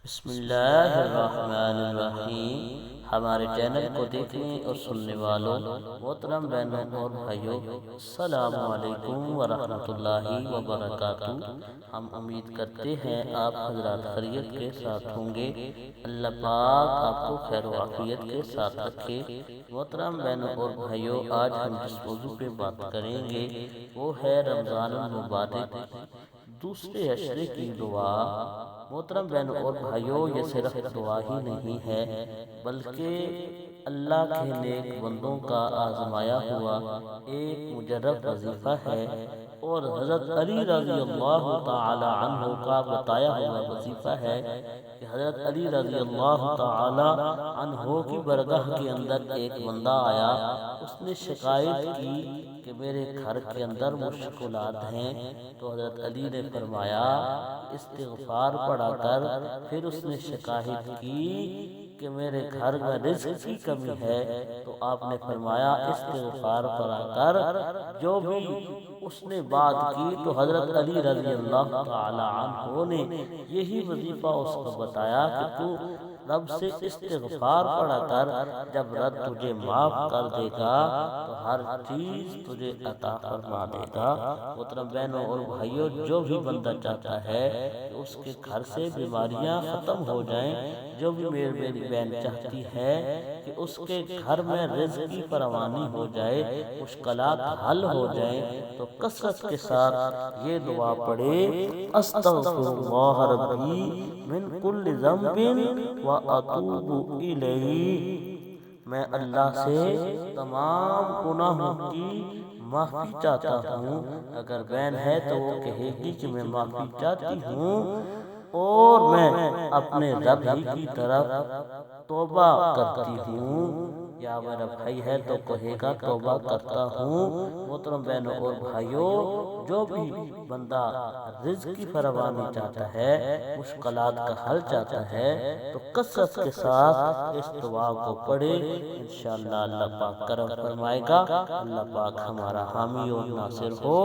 بسم اللہ الرحمن الرحیم۔ ہمارے چینل کو دیکھنے اور سننے والوں محترم بہنوں اور بھائیوں، السلام علیکم ورحمۃ اللہ وبرکاتہ۔ ہم امید کرتے ہیں آپ حضرات خیریت کے ساتھ ہوں گے۔ اللہ پاک آپ کو خیر و عافیت کے ساتھ رکھے۔ محترم بہنوں اور بھائیوں، آج ہم جس موضوع پہ بات کریں گے وہ ہے رمضان المبارک دوسرے عشرے کی دعا۔ محترم بہنوں اور بھائیوں، یہ صرف دعا ہی نہیں ہے بلکہ اللہ کے نیک بندوں کا آزمایا ہوا ایک مجرب وظیفہ ہے، اور حضرت علی رضی اللہ تعالی عنہ کا بتایا ہوا وظیفہ ہے کہ حضرت علی رضی اللہ تعالی عنہ کی برگاہ کے اندر ایک بندہ آیا۔ اس نے شکایت کی کہ میرے گھر کے اندر مشکلات ہیں، تو حضرت علی نے فرمایا استغفار پڑھا کر۔ پھر اس نے شکایت کی کہ میرے گھر میں رزق کی کمی ہے، تو آپ نے فرمایا استغفار پڑھا کر۔ جو بھی اس نے بات کی تو حضرت علی رضی اللہ تعالی عنہ نے یہی وظیفہ اس کو بتایا کہ تو رب سے استغفار پڑھا کر، جب رب تجھے معاف کر دے گا تو ہر چیز تجھے عطا فرما دے گا۔ محترم بہنوں اور بھائیوں، جو بھی بندہ چاہتا ہے کہ اس کے گھر سے بیماریاں ختم ہو جائیں، جو بھی میری بہن چاہتی ہے کہ اس کے گھر میں رزق کی فراوانی ہو جائے، مشکلات حل ہو جائیں، تو کثرت کے ساتھ یہ دعا پڑھے، استغفر اللہ ربی من کل ذنب واتوب الیہ۔ میں اللہ سے تمام گناہوں کی معافی چاہتا ہوں۔ اگر بہن ہے تو وہ کہے گی کہ میں معافی چاہتی ہوں اور میں اپنے رب ہی کی طرف توبہ کرتی ہوں، یا میرا بھائی ہے تو کہے گا توبہ کرتا ہوں۔ محترم بہنوں اور بھائیوں، جو بھی بندہ رزق کی فراوانی چاہتا ہے، مشکلات کا حل چاہتا ہے، تو کثرت کے ساتھ اس دعا کو پڑھے، انشاءاللہ اللہ پاک کرم فرمائے گا۔ اللہ پاک ہمارا حامی اور ناصر ہو۔